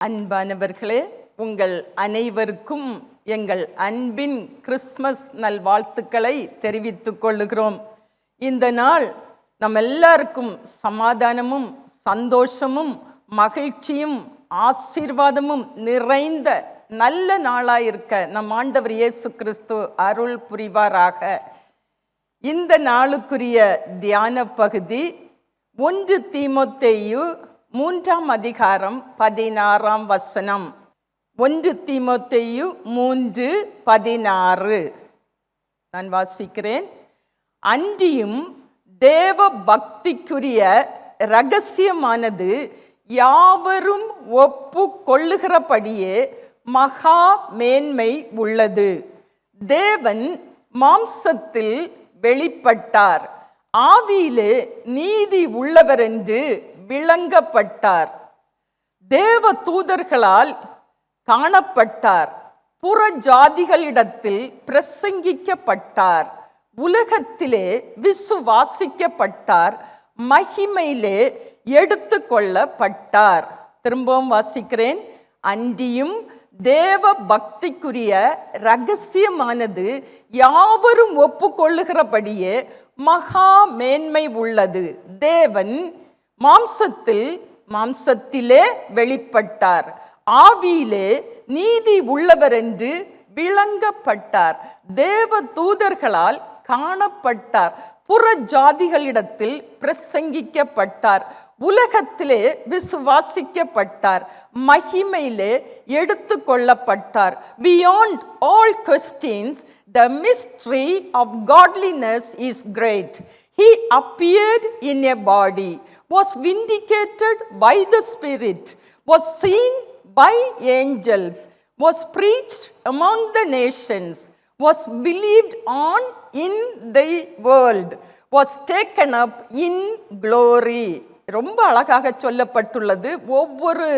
அன்பானவர்களே, உங்கள் அனைவருக்கும் எங்கள் அன்பின் கிறிஸ்மஸ் நல்வாழ்த்துக்களை தெரிவித்துக் கொள்ளுகிறோம். இந்த நாள் நம் எல்லாருக்கும் சமாதானமும் சந்தோஷமும் மகிழ்ச்சியும் ஆசீர்வாதமும் நிறைந்த நல்ல நாளாயிருக்க நம் ஆண்டவர் இயேசு கிறிஸ்து அருள் புரிவாராக. இந்த நாளுக்குரிய தியான பகுதி 1 தீமோத்தேயு 3ஆம் அதிகாரம் 16ஆம் வசனம். 1 தீமோத்தேயு 3:16 நான் வாசிக்கிறேன். அன்றியும் தேவ பக்திக்குரிய இரகசியமானது யாவரும் ஒப்பு கொள்ளுகிறபடியே மகா மேன்மை உள்ளது. தேவன் மாம்சத்தில் வெளிப்பட்டார், ஆவியிலே நீதி உள்ளவர் என்று விளங்கப்பட்டார், தேவ தூதர்களால் காணப்பட்டார், புற ஜாதிகளிடத்தில் பிரசங்கிக்கப்பட்டார், உலகத்திலே விசுவாசிக்கப்பட்டார், மகிமையிலே எடுத்து கொள்ளப்பட்டார். திரும்பவும் வாசிக்கிறேன். அன்றியும் தேவ பக்திக்குரிய இரகசியமானது யாவரும் ஒப்புக்கொள்ளுகிறபடியே மகா மேன்மை உள்ளது. தேவன் மாம்சத்திலே வெளிப்பட்டார், ஆவியிலே நீதி உள்ளவர் என்று விளங்கப்பட்டார், தேவ தூதர்களால் காணப்பட்டார், புற ஜாதிகளிடத்தில் பிரசங்கிக்கப்பட்டார், உலகத்திலே விசுவாசிக்கப்பட்டார், மகிமையிலே எடுத்து கொள்ளப்பட்டார். Beyond all questions, the mystery of godliness is great. He appeared in a body, was vindicated by the Spirit, was seen by angels, was preached among the nations, was believed on in the world, was taken up in glory. ரொம்ப அழகாக சொல்லப்பட்டுள்ளது. ஒவ்வொரு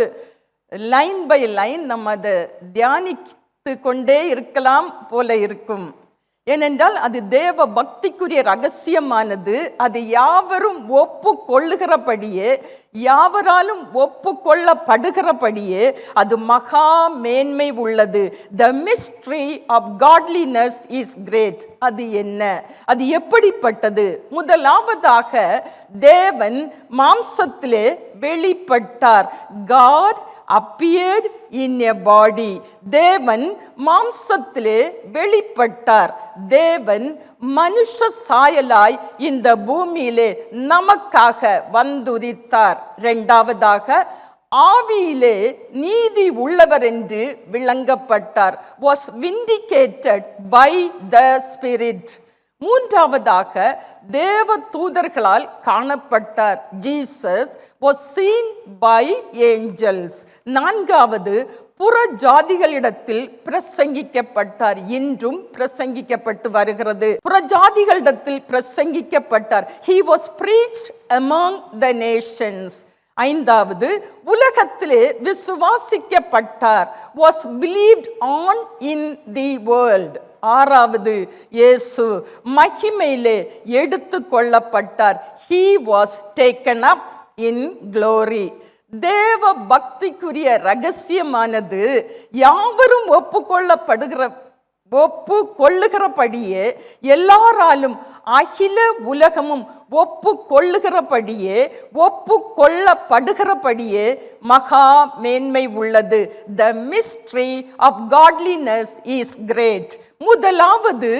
line by line நம்ம அதை தியானித்து கொண்டே இருக்கலாம் போல இருக்கும். ஏனென்றால் அது தேவ பக்திக்குரிய இரகசியமானது. அது யாவரும் ஒப்பு கொள்ளுகிறபடியே, யாவராலும் ஒப்பு கொள்ளப்படுகிறபடியே அது மகா மேன்மை உள்ளது. The mystery of godliness is great. அது என்ன? அது எப்படிப்பட்டது? முதலாவதாக தேவன் மாம்சத்திலே வெளிப்பட்டார். God appeared in a body. தேவன் மாம்சத்திலே வெளிப்பட்டார். தேவன் மனுஷ சாயலாய் இந்த பூமியிலே நமக்காக வந்துதித்தார். இரண்டாவதாக ஆவியிலே நீதி உள்ளவர் என்று விளங்கப்பட்டார். was vindicated by the Spirit. மூன்றாவதாக தேவ தூதர்களால் காணப்பட்டார். Jesus was seen by angels. நான்காவது புற ஜாதிகளிடத்தில் பிரசங்கிக்கப்பட்டார். இன்றும் பிரசங்கிக்கப்பட்டு வருகிறது. புற ஜாதிகளிடத்தில் பிரசங்கிக்கப்பட்டார். He was preached among the nations. ஐந்தாவது உலகத்திலே விசுவாசிக்கப்பட்டார். was believed on in the world. ஆறாவது இயேசு மகிமையிலே எடுத்து கொள்ளப்பட்டார். He was taken up in glory. தேவ பக்திக்குரிய இரகசியமானது யாவரும் ஒப்பு கொள்ளுகிறபடியே, எல்லாராலும் அகில உலகமும் ஒப்பு கொள்ளுகிறபடியே, ஒப்பு கொள்ளப்படுகிறபடியே மகா மேன்மை உள்ளது. The mystery of godliness is great. முதலாவது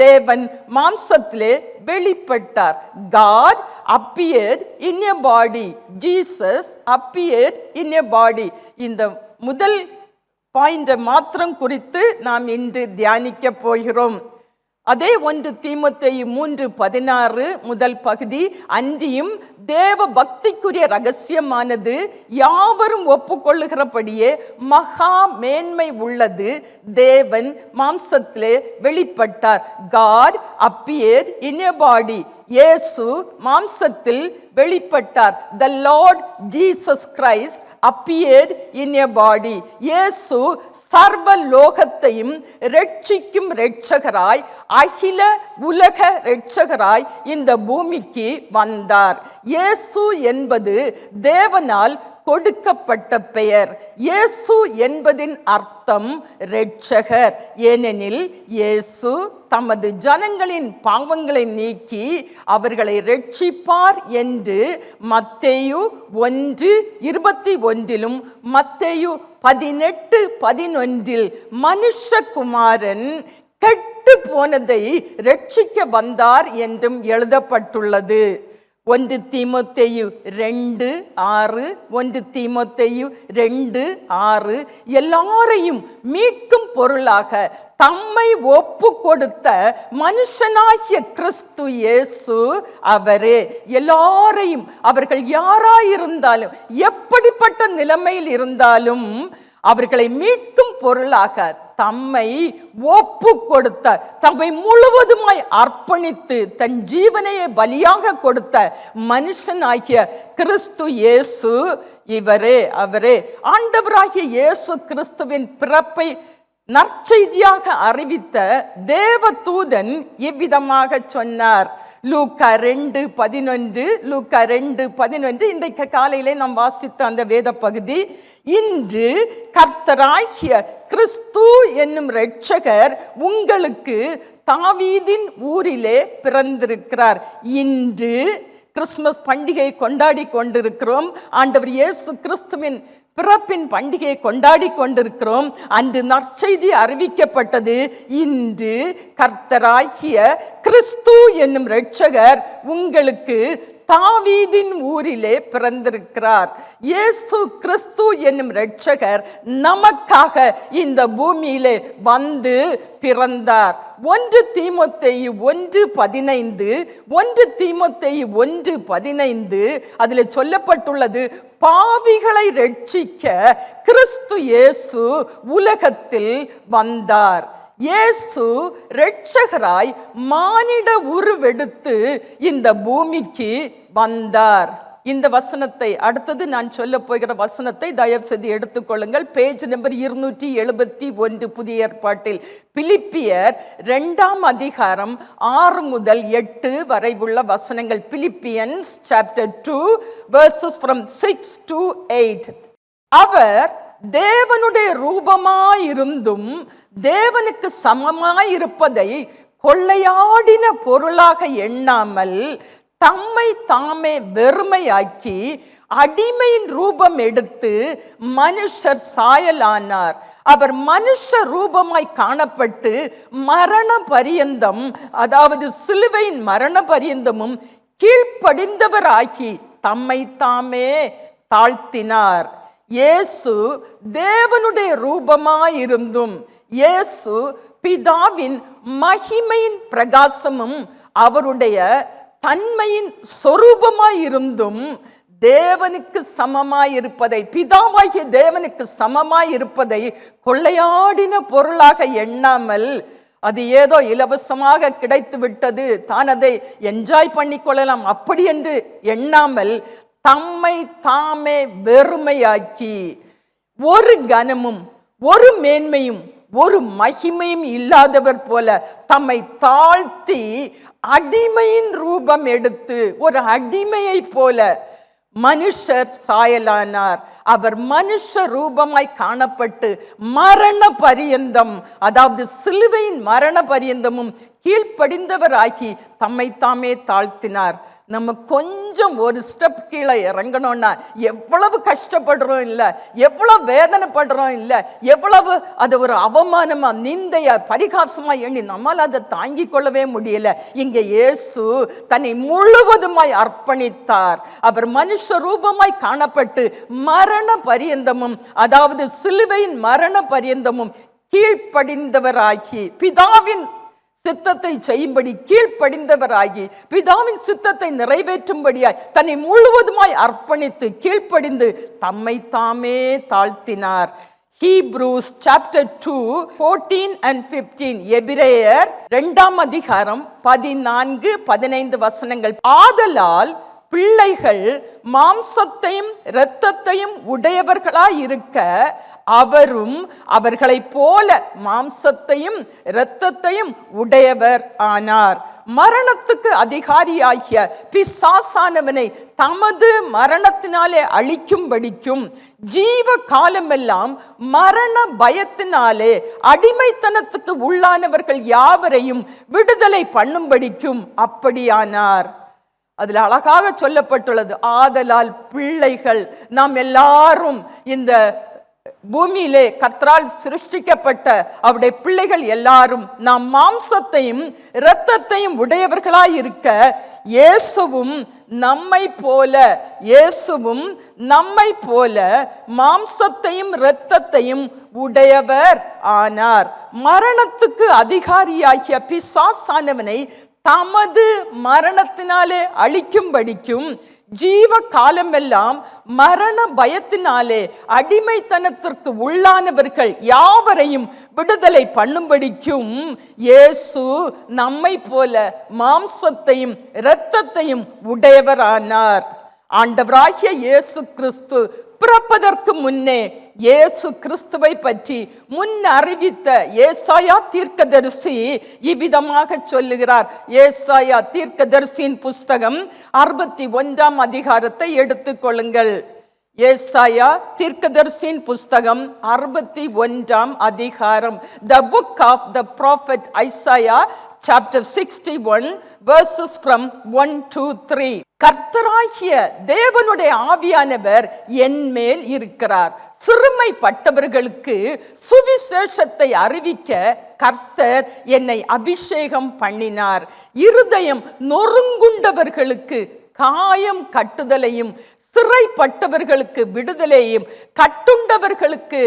தேவன் மாம்சத்திலே வெளிப்பட்டார். God appeared in a body. Jesus appeared in a body. இந்த முதல் பாயிண்டை மாத்திரம் குறித்து நாம் இன்று தியானிக்க போகிறோம். அதே 1 தீமோத்தேயு 3:16 முதல் பகுதி. அன்றியும் தேவ பக்திக்குரிய இரகசியமானது யாவரும் ஒப்புக்கொள்ளுகிறபடியே மகா மேன்மை உள்ளது. தேவன் மாம்சத்திலே வெளிப்பட்டார். God appeared in a body. இயேசு மாம்சத்தில் வெளிப்பட்டார். The Lord Jesus Christ appeared in a body. இயேசு சர்வ லோகத்தையும் ரட்சிக்கும் இரட்சகராய், அகில உலக இரட்சகராய் இந்த பூமிக்கு வந்தார். இயேசு என்பது தேவனால் கொடுக்கப்பட்ட பெயர். இயேசு என்பதின் அர்த்தம் இரட்சகர். ஏனெனில் இயேசு தமது ஜனங்களின் பாவங்களை நீக்கி அவர்களை இரட்சிப்பார் என்று மத்தேயு 1:21 மத்தேயு 18:11 மனுஷகுமாரன் கெட்டு போனதை இரட்சிக்க வந்தார் என்றும் எழுதப்பட்டுள்ளது. 1 தீமோத்தேயு 2:6 1 தீமோத்தேயு 2:6 எல்லாரையும் மீட்கும் பொருளாக தம்மை ஒப்பு கொடுத்த மனுஷனாகிய கிறிஸ்து இயேசு அவரே. எல்லாரையும், அவர்கள் யாராயிருந்தாலும் எப்படிப்பட்ட நிலைமையில் இருந்தாலும் அவர்களை மீட்கும் பொருளாக தம்மை ஒப்பு கொடுத்த, தம்மை முழுவதுமாய் அர்ப்பணித்து தன் ஜீவனையை பலியாக கொடுத்த மனுஷனாகிய கிறிஸ்து இயேசு இவரே அவரே. ஆண்டவராகிய இயேசு கிறிஸ்துவின் பிறப்பை நற்செய்தியாக அறிவித்த தேவதூதன் இவ்விதமாக சொன்னார். லூக்கா 2:11 லூக்கா 2:11 இன்றைக்கு காலையிலே நாம் வாசித்த அந்த வேத பகுதி. இன்று கர்த்தராகிய கிறிஸ்து என்னும் இரட்சகர் உங்களுக்கு தாவீதின் ஊரிலே பிறந்திருக்கிறார். இன்று கிறிஸ்துமஸ் பண்டிகையை கொண்டாடி கொண்டிருக்கிறோம். ஆண்டவர் இயேசு கிறிஸ்துவின் பிறப்பின் பண்டிகையை கொண்டாடி கொண்டிருக்கிறோம். அன்று நற்செய்தி அறிவிக்கப்பட்டது. இன்று கர்த்தராகிய கிறிஸ்து என்னும் இரட்சகர் உங்களுக்கு தாவீதின் ஊரிலே பிறந்திருக்கிறார். இயேசு கிறிஸ்து என்னும் இரட்சகர் நமக்காக இந்த பூமியிலே வந்து பிறந்தார். 1 தீமோத்தேயு 1:15 1 தீமோத்தேயு 1:15 அதில் சொல்லப்பட்டுள்ளது, பாவிகளை ரட்சிக்க கிறிஸ்து இயேசு உலகத்தில் வந்தார். இயேசு இரட்சகராய் மானிட உருவெடுத்து இந்த பூமிக்கு வந்தார். இந்த வசனத்தை, அடுத்தது நான் சொல்ல போகிற வசனத்தை தயவு செய்து எடுத்துக்கொள்ளுங்கள். பேஜ் நம்பர் 271 புதிய ஏற்பாட்டில். பிலிப்பியர் 2ஆம் அதிகாரம் 6 முதல் 8 வரை உள்ள வசனங்கள். Philippians chapter 2 verses from 6 to 8. அவர் தேவனுடைய ரூபமாயிருந்தும் தேவனுக்கு சமமாயிருப்பதை கொள்ளையாடின பொருளாக எண்ணாமல் தம்மை தாமே வெறுமையாக்கி அடிமையின் ரூபம் எடுத்து மனுஷர் சாயலானார். அவர் மனுஷ ரூபமாய் காணப்பட்டு மரண பரியந்தம், அதாவது சிலுவையின் மரண பரியந்தமும் கீழ்ப்படிந்தவராகி தம்மை தாமே தாழ்த்தினார். இயேசு தேவனுடைய ரூபமாயிருந்தும், இயேசு பிதாவின் மகிமையின் பிரகாசமும் அவருடைய தன்மையின் சொரூபமாயிருந்தும் தேவனுக்கு சமமாயிருப்பதை, பிதாவாகிய தேவனுக்கு சமமாயிருப்பதை கொள்ளையாடின பொருளாக எண்ணாமல், அது ஏதோ இலவசமாக கிடைத்து விட்டது, தான் அதை என்ஜாய் பண்ணிக்கொள்ளலாம் அப்படி என்று எண்ணாமல் தம்மை தாமே வெறுமையாக்கி, ஒரு கனமும் ஒரு மேன்மையும் ஒரு மகிமையும் இல்லாதவர் போல தம்மை தாழ்த்தி அடிமையின் ரூபம் எடுத்து, ஒரு அடிமையை போல மனுஷர் சாயலானார். அவர் மனுஷ ரூபமாய் காணப்பட்டு மரண பரியந்தம், அதாவது சிலுவையின் மரண பரியந்தமும் கீழ்ப்படிந்தவராகி தம்மை தாமே தாழ்த்தினார். நம்ம கொஞ்சம் ஒரு ஸ்டெப் கீழே இறங்கணும்னா எவ்வளவு கஷ்டப்படுறோம் இல்லை, எவ்வளவு வேதனைப்படுறோம் இல்லை, எவ்வளவு அது ஒரு அவமானமா, நிந்தையா, பரிகாசமா எண்ணி நம்மால் அதை தாங்கிக் கொள்ளவே முடியல. இங்கே இயேசு தன்னை முழுவதுமாய் அர்ப்பணித்தார். அவர் மனுஷ ரூபமாய் காணப்பட்டு மரண பரியந்தமும், அதாவது சிலுவையின் மரண பரியந்தமும் கீழ்ப்படிந்தவராகி, பிதாவின் சித்தத்தை செய்யும்படி கீழ்ப்படிந்தவராகி, பிதாவின் சித்தத்தை நிறைவேற்றும்படியாய் தன்னை முழுவதுமாய் அர்ப்பணித்து கீழ்ப்படிந்து தம்மை தாமே தாழ்த்தினார். Hebrews chapter 2 14 and 15. எபிரேயர் 2ஆம் அதிகாரம் 14-15 வசனங்கள். ஆதலால் பிள்ளைகள் மாம்சத்தையும் இரத்தத்தையும் உடையவர்களாய் இருக்க அவரும் அவர்களைப் போல மாம்சத்தையும் இரத்தத்தையும் உடையவர் ஆனார். மரணத்துக்கு அதிகாரியாகிய பிசாசானவனை தமது மரணத்தினாலே அழிக்கும்படிக்கும் ஜீவ காலமெல்லாம் மரண பயத்தினாலே அடிமைத்தனத்துக்கு உள்ளானவர்கள் யாவரையும் விடுதலை பண்ணும்படிக்கும் அப்படியானார். அதில் அழகாக சொல்லப்பட்டுள்ளது, ஆதலால் பிள்ளைகள் நாம் எல்லாரும் இந்த பூமியிலே கர்த்தரால் சிருஷ்டிக்கப்பட்ட அவருடைய பிள்ளைகள் எல்லாரும் நாம் மாம்சத்தையும் இரத்தத்தையும் உடையவர்களாய் இருக்க இயேசுவும் நம்மை போல மாம்சத்தையும் இரத்தத்தையும் உடையவர் ஆனார். மரணத்துக்கு அதிகாரியாகிய பிசாசானவனை தமது மரணத்தினாலே அழிக்கும்படிக்கும் ஜீவ காலமெல்லாம் மரண பயத்தினாலே அடிமைத்தனத்திற்கு உள்ளானவர்கள் யாவரையும் விடுதலை பண்ணும்படிக்கும் இயேசு நம்மை போல மாம்சத்தையும் இரத்தத்தையும் உடையவரானார். ஆண்டவராகிய இயேசு கிறிஸ்து பிறப்பதற்கு முன்னே இயேசு கிறிஸ்துவை பற்றி முன் அறிவித்த ஏசாயா தீர்க்கதரிசி இவ்விதமாக சொல்லுகிறார். ஏசாயா தீர்க்கதரிசியின் புஸ்தகம் 61ஆம் அதிகாரத்தை எடுத்துக்கொள்ளுங்கள். ஏசாயா தீர்க்கதரிசியின் புஸ்தகம் 61ஆம் அதிகாரம். The book of the prophet Isaiah chapter 61 verses from 1 to 3. கர்த்தராகிய தேவனுடைய ஆவியானவர் என் மேல் இருக்கிறார். சிறுமைப்பட்டவர்களுக்கு சுவிசேஷத்தை அறிவிக்க கர்த்தர் என்னை அபிஷேகம் பண்ணினார். இருதயம் நொறுங்குண்டவர்களுக்கு காயம் கட்டுதலையும் சிறைப்பட்டவர்களுக்கு விடுதலையும் கட்டுண்டவர்களுக்கு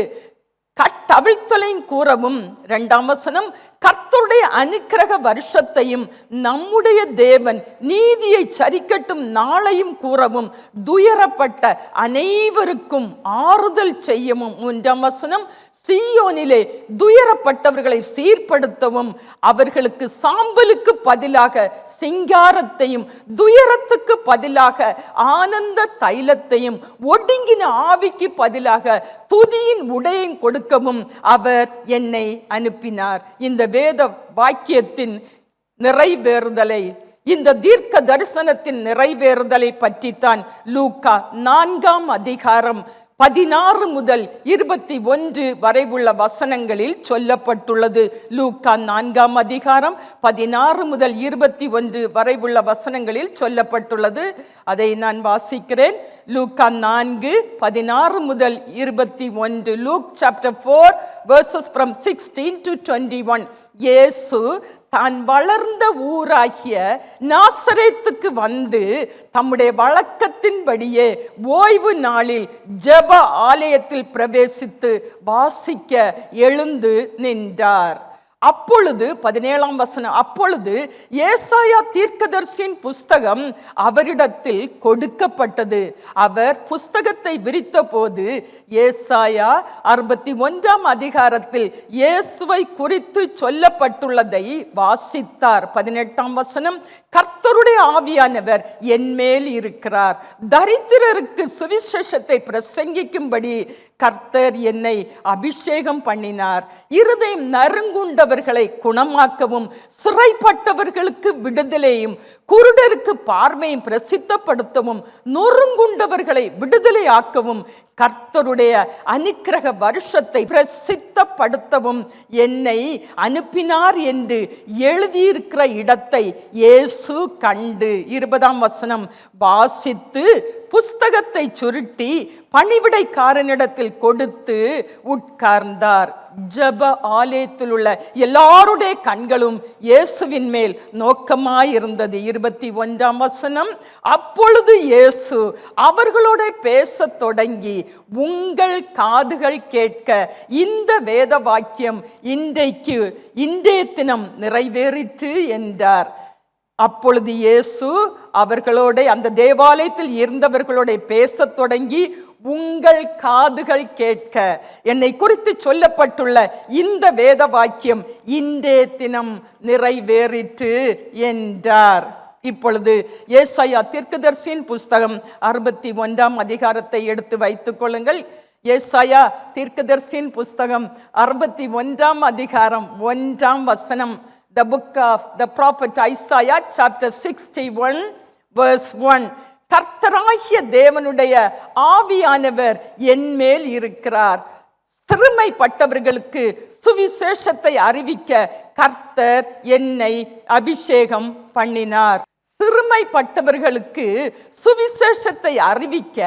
கட்டவிழ்த்தலையும் கூறவும். 2ஆம் வசனம், கர்த்தருடைய அனுக்கிரக வருஷத்தையும் நம்முடைய தேவன் நீதியை சரிக்கட்டும் நாளையும் கூறவும் துயரப்பட்ட அனைவருக்கும் ஆறுதல் செய்யவும். 3ஆம் வசனம், சீயோனிலே துயரப்பட்டவர்களை சீர்படுத்தவும் அவர்களுக்கு சாம்பலுக்கு பதிலாக சிங்காரத்தையும் துயரத்துக்கு பதிலாக ஆனந்த தைலத்தையும் ஒடுங்கின ஆவிக்கு பதிலாக துதியின் உடையையும் கொடுக்கவும் அவர் என்னை அனுப்பினார். இந்த வேத வாக்கியத்தின் நிறைவேறுதலை, இந்த தீர்க்க தரிசனத்தின் நிறைவேறுதலை பற்றித்தான் லூக்கா 4ஆம் அதிகாரம் 16 முதல் 21 வரை உள்ள வசனங்களில் சொல்லப்பட்டுள்ளது. லூக்கா 4ஆம் அதிகாரம் 16 முதல் 21 வரை உள்ள வசனங்களில் சொல்லப்பட்டுள்ளது. அதை நான் வாசிக்கிறேன். லூக்கா 4:16 முதல் 21. Luke chapter 4 verses from 16 to 21. இயேசு தான் வளர்ந்த ஊராகிய நாசரேத்துக்கு வந்து தம்முடைய வழக்கத்தின்படியே ஓய்வு நாளில் ஜெப ஆலயத்தில் பிரவேசித்து வாசிக்க எழுந்து நின்றார். அப்பொழுது 17ஆம் வசனம், அப்பொழுது ஏசாயா தீர்க்கதரிசியின் புஸ்தகம் அவரிடத்தில் கொடுக்கப்பட்டது. அவர் புஸ்தகத்தை விரித்த போது ஏசாயா 61ஆம் அதிகாரத்தில் இயேசுவை குறித்து சொல்லப்பட்டுள்ளதை வாசித்தார். 18ஆம் வசனம், கர்த்தருடைய ஆவியானவர் என் மேல் இருக்கிறார், தரித்திரருக்கு சுவிசேஷத்தை பிரசங்கிக்கும்படி கர்த்தர் என்னை அபிஷேகம் பண்ணினார். இருதயம் நறுங்குண்டவர்களை குணமாக்கவும் சிறைப்பட்டவர்களுக்கு விடுதலையும் குருடருக்கு பார்வையும் பிரசித்தப்படுத்தவும் நொறுங்குண்டவர்களை விடுதலை ஆக்கவும் கர்த்தருடைய அனுக்கிரக வருஷத்தை பிரசித்தப்படுத்தவும் என்னை அனுப்பினார் என்று எழுதியிருக்கிற இடத்தை இயேசு கண்டு 20ஆம் வசனம் வாசித்து புஸ்தகத்தை சுருட்டி பணிவிடைக்காரனிடத்தில் கொடுத்து உட்கார்ந்தார். ஜெப ஆலயத்தில் உள்ள எல்லாருடைய கண்களும் இயேசுவின் மேல் நோக்கமாயிருந்தது. 21ஆம் வசனம், அப்பொழுது இயேசு அவர்களோட பேசத் தொடங்கி, உங்கள் காதுகள் கேட்க இந்த வேத வாக்கியம் இன்றைய தினம் நிறைவேறிற்று என்றார். அப்பொழுது இயேசு அவர்களோட, அந்த தேவாலயத்தில் இருந்தவர்களோட பேசத் தொடங்கி, உங்கள் காதுகள் கேட்க என்னை குறித்து சொல்லப்பட்டுள்ள இந்த வேத வாக்கியம் இன்றைய தினம் நிறைவேறிற்று என்றார். இப்பொழுது ஏசாயா தீர்க்கதரிசியின் புஸ்தகம் 61ஆம் அதிகாரத்தை எடுத்து வைத்துக் கொள்ளுங்கள். ஏசாயா தீர்க்கதரிசியின் புஸ்தகம் 61ஆம் அதிகாரம் 1ஆம் வசனம். The book of the prophet Isaiah chapter 61 verse 1. கர்த்தராகிய தேவனுடைய ஆவியானவர் என் மேல் இருக்கிறார், சிறுமைப்பட்டவர்களுக்கு சுவிசேஷத்தை அறிவிக்க கர்த்தர் என்னை அபிஷேகம் பண்ணினார். சிறுமைப்பட்டவர்களுக்கு சுவிசேஷத்தை அறிவிக்க,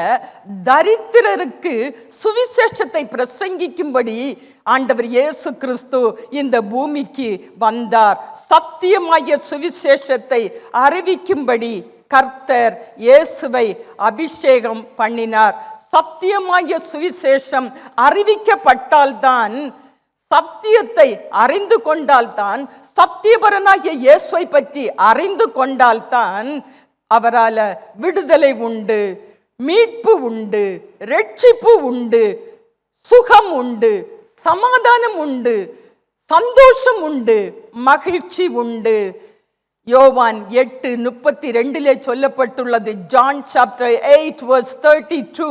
தரித்திரருக்கு சுவிசேஷத்தை பிரசங்கிக்கும்படி ஆண்டவர் இயேசு கிறிஸ்து இந்த பூமிக்கு வந்தார். சத்தியமாகிய சுவிசேஷத்தை அறிவிக்கும்படி கர்த்தர் இயேசுவை அபிஷேகம் பண்ணினார். சத்தியமாகிய சுவிசேஷம் அறிவிக்கப்பட்டால்தான், சத்தியத்தை அறிந்து கொண்டால்தான், சத்தியபரனாகிய இயேசுவை பற்றி அறிந்து கொண்டால்தான் அவரால் விடுதலை உண்டு, மீட்பு உண்டு, ரட்சிப்பு உண்டு, சுகம் உண்டு, சமாதானம் உண்டு, சந்தோஷம் உண்டு, மகிழ்ச்சி உண்டு. யோவான் 8:32 சொல்லப்பட்டுள்ளது. ஜான் சாப்டர் 8 verse 32,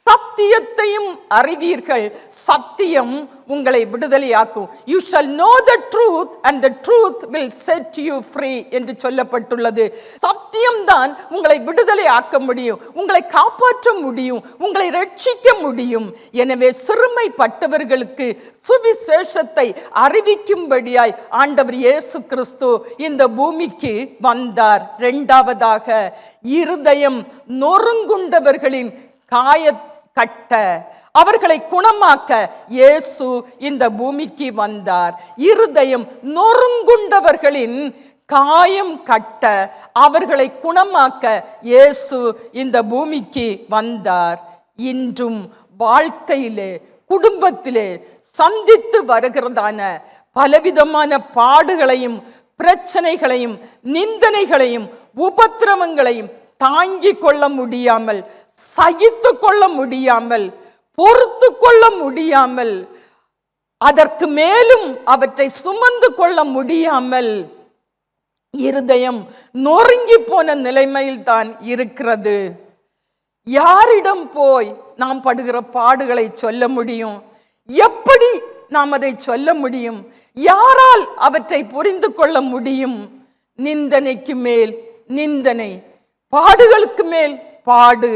சத்தியத்தையும் அறிவீர்கள், சத்தியம் உங்களை விடுதலையாக்கும். You shall know the truth and the truth will set you free என்று சொல்லப்பட்டுள்ளது. சத்தியம்தான் உங்களை விடுதலை ஆக்க முடியும், உங்களை காப்பாற்ற முடியும், உங்களை ரட்சிக்க முடியும். எனவே சிறுமைப்பட்டவர்களுக்கு சுவிசேஷத்தை அறிவிக்கும்படியாய் ஆண்டவர் இயேசு கிறிஸ்து இந்த பூமிக்கு வந்தார். இரண்டாவதாக, இருதயம் நொறுங்குண்டவர்களின் கட்ட, அவர்களை குணமாக்க இயேசு இந்த பூமிக்கு வந்தார். இருதயம் நொறுங்குண்டவர்களின் காயம் கட்ட, அவர்களை குணமாக்க இயேசு இந்த பூமிக்கு வந்தார். இன்றும் வாழ்க்கையிலே, குடும்பத்திலே சந்தித்து வருகிறதான பலவிதமான பாடுகளையும் பிரச்சனைகளையும் நிந்தனைகளையும் உபத்திரவங்களையும் தாங்கிக் கொள்ள முடியாமல், சகித்து கொள்ள முடியாமல், பொறுத்து கொள்ள முடியாமல், அதற்கு மேலும் அவற்றை சுமந்து கொள்ள முடியாமல் இருதயம் நொறுங்கி போன நிலைமையில் தான் இருக்கிறது. யாரிடம் போய் நாம் படுகிற பாடுகளை சொல்ல முடியும்? எப்படி நாம் அதை சொல்ல முடியும்? யாரால் அவற்றை புரிந்து கொள்ள முடியும்? நிந்தனைக்கு மேல் நிந்தனை, பாடுகளுக்கு மேல் பாடு,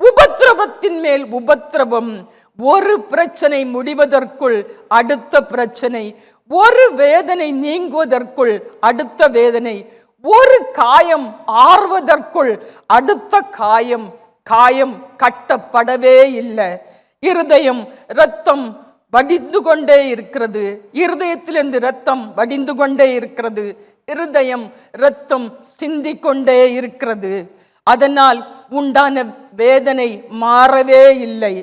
உபத்திரவத்தின் மேல் உபத்திரவம். ஒரு பிரச்சனை முடிவதற்குள் அடுத்த பிரச்சனை, ஒரு வேதனை நீங்குவதற்குள் அடுத்த வேதனை, ஒரு காயம் ஆறுவதற்குள் அடுத்த காயம். காயம் கட்டப்படவே இல்லை. இருதயம் இரத்தம் வடிந்து கொண்டே இருக்கிறது. இருதயத்திலிருந்து இரத்தம் வடிந்து கொண்டே இருக்கிறது. இருதயம் இரத்தம் சிந்திக்கொண்டே இருக்கிறது. அதனால் உண்டான வேதனை மாறவே இல்லை.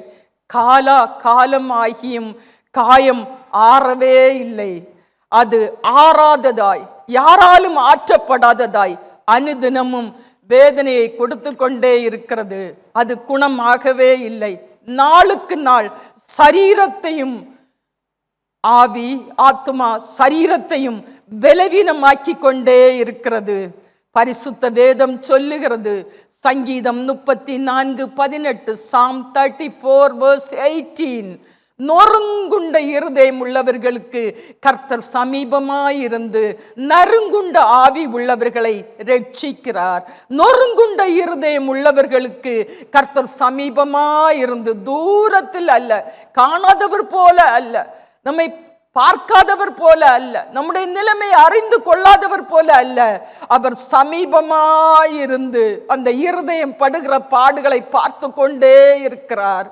காலமாகியும் காயம் ஆறவே இல்லை. அது ஆறாததாய், யாராலும் ஆற்றப்படாததாய் அனுதினமும் வேதனையை கொடுத்து கொண்டே இருக்கிறது. அது குணமாகவே இல்லை. நாளுக்கு நாள் சரீரத்தையும், ஆவி ஆத்மா சரீரத்தையும் பலவீனமாக்கி கொண்டே இருக்கிறது. பரிசுத்த வேதம் சொல்லுகிறது, சங்கீதம் 34:18, Psalm 34 verse 18, நொறுங்குண்ட இருதயம் உள்ளவர்களுக்கு கர்த்தர் சமீபமாயிருந்து நறுங்குண்ட ஆவி உள்ளவர்களை ரட்சிக்கிறார். நொறுங்குண்ட இருதயம் உள்ளவர்களுக்கு கர்த்தர் சமீபமாயிருந்து, தூரத்தில் அல்ல, காணாதவர் போல அல்ல, நம்மை பார்க்காதவர் போல அல்ல, நம்முடைய நிலைமை அறிந்து கொள்ளாதவர் போல அல்ல, அவர் சமீபமாயிருந்து அந்த இருதயம் படுகிற பாடுகளை பார்த்து கொண்டே இருக்கிறார்.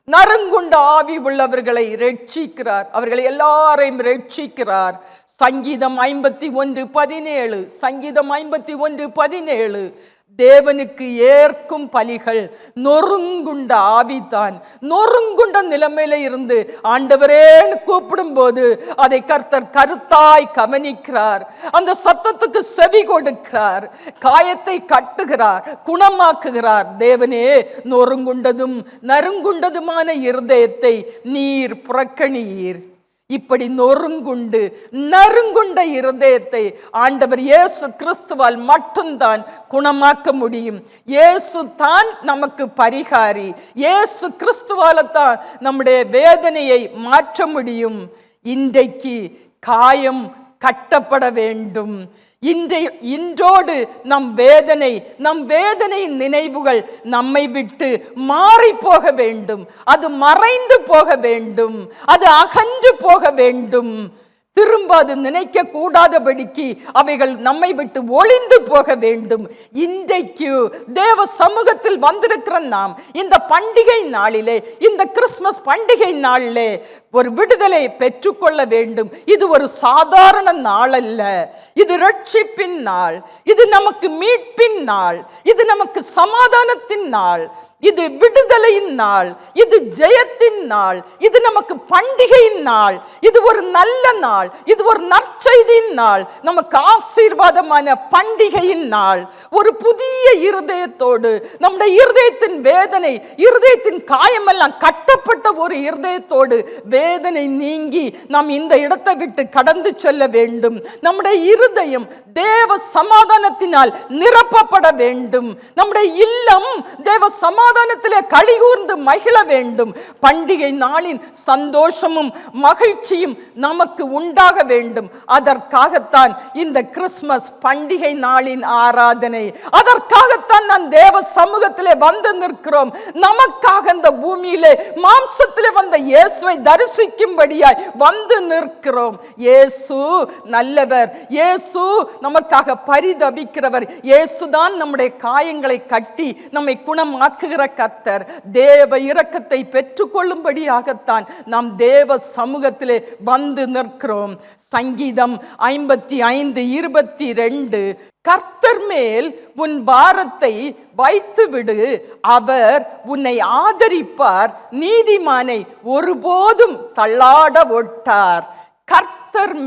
நறுங்குண்ட ஆவி உள்ளவர்களை ரட்சிக்கிறார். அவர்களை எல்லாரையும் ரட்சிக்கிறார். சங்கீதம் 51:17, சங்கீதம் 51:17, தேவனுக்கு ஏற்கும் பலிகள் நொறுங்குண்ட ஆவிதான். நொறுங்குண்ட நிலைமையில இருந்து ஆண்டவரேன்னு கூப்பிடும் போது அதை கர்த்தர் கருத்தாய் கவனிக்கிறார். அந்த சத்தத்துக்கு செவி கொடுக்கிறார். காயத்தை கட்டுகிறார், குணமாக்குகிறார். தேவனே, நொறுங்குண்டதும் நறுங்குண்டதுமான இருதயத்தை நீர் புறக்கணியீர். இப்படி நொறுங்குண்டு நறுங்குண்ட இருதயத்தை ஆண்டவர் இயேசு கிறிஸ்துவால் மட்டும்தான் குணமாக்க முடியும். இயேசு தான் நமக்கு பரிகாரி. இயேசு கிறிஸ்துவால தான் நம்முடைய வேதனையை மாற்ற முடியும். இன்றைக்கு காயம் கட்டப்பட வேண்டும். இன்றோடு நம் வேதனையின் நினைவுகள் நம்மை விட்டு மாறி போக வேண்டும். அது மறைந்து போக வேண்டும். அது அகன்று போக வேண்டும். திரும்ப அது நினைக்க கூடாதபடிக்கு அவைகள் நம்மை விட்டு ஒளிந்து போக வேண்டும். இன்றைக்கு தேவ சமூகத்தில் வந்திருக்கிற நாம் இந்த பண்டிகை நாளிலே, இந்த கிறிஸ்துமஸ் பண்டிகை நாளிலே ஒரு விடுதலை பெற்றுக்கொள்ள வேண்டும். இது ஒரு சாதாரண நாள் அல்ல. இது ரட்சிப்பின் நாள். இது நமக்கு மீட்பின் நாள். இது நமக்கு சமாதானத்தின் நாள். இது விடுதலையின் நாள். இது ஜெயத்தின் நாள். இது நமக்கு பண்டிகையின் நாள். இது ஒரு நல்ல நாள். இது ஒரு நற்செய்தியின் நாள். நமக்கு ஆசீர்வாதமான பண்டிகையின் நாள். ஒரு புதிய இருதயத்தோடு, நம்முடைய இருதயத்தின் வேதனை, இருதயத்தின் காயமெல்லாம் கட்டப்பட்ட ஒரு இருதயத்தோடு வேதனை நீங்கி நாம் இந்த இடத்தை விட்டு கடந்து செல்ல வேண்டும். நம்முடைய இருதயம் தேவ சமாதானத்தினால் நிரப்பப்பட வேண்டும். நம்முடைய இல்லம் தேவ சமாதானத்திலே களிகூர்ந்து மகிழ வேண்டும். பண்டிகை நாளின் சந்தோஷமும் மகிழ்ச்சியும் நமக்கு உண்டாக வேண்டும். அதற்காகத்தான் இந்த கிறிஸ்துமஸ் பண்டிகை நாளின் ஆராதனை. அதற்காகத்தான் நான் தேவ சமூகத்திலே வந்து நிற்கிறோம். நமக்காக இந்த பூமியிலே மாம்சத்திலே வந்த இயேசுவை தரிசிக்கும்படியாய் வந்து நிற்கிறோம். இயேசு நல்லவர். இயேசு நமக்காக பரிதபிக்கிறவர். இயேசுதான் நம்முடைய காயங்களை கட்டி நம்மை குணமாக்குகிற கர்த்தர். தேவ இரக்கத்தை பெற்றுக்கொள்ளும்படியாகத்தான் நாம் தேவ சமூகத்திலே வந்து நிற்கிறோம். சங்கீதம் 55:22 கர்த்தர் மேல் உன் பாரத்தை வைத்துவிடு, அவர் உன்னை ஆதரிப்பார், நீதிமானை ஒருபோதும் தள்ளாட ஒட்டார். கர்த்தர்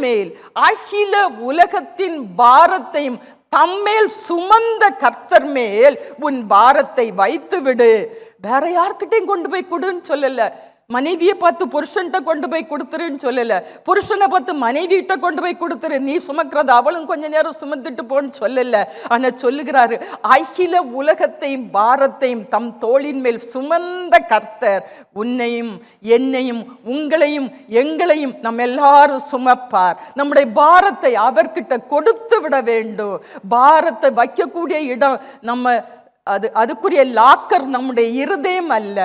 மேல் அகில உலகத்தின் பாரத்தையும் தம்மேல் சுமந்த கர்த்தர் மேல் உன் பாரத்தை வைத்து விடு. வேற யார்கிட்டையும் கொண்டு போய் கொடுன்னு சொல்லல. மனைவியை பார்த்து புருஷன்கிட்ட கொண்டு போய் கொடுத்துருன்னு சொல்லல. புருஷனை பார்த்து மனைவியிட்ட கொண்டு போய் கொடுத்துரு, நீ சுமக்கிறது அவளும் கொஞ்ச நேரம் சுமந்துட்டு போன்னு சொல்லல. ஆனா சொல்லுகிறாரு, அகில உலகத்தையும் பாரத்தையும் தம் தோளின் மேல் சுமந்த கர்த்தர் உன்னையும் என்னையும் உங்களையும் எங்களையும் நம்ம எல்லாரும் சுமப்பார். நம்முடைய பாரத்தை அவர்கிட்ட கொடுத்து விட வேண்டும். பாரத்தை வைக்கக்கூடிய இடம் அதுக்குரிய லாக்கர் நம்முடைய இருதயம் அல்ல.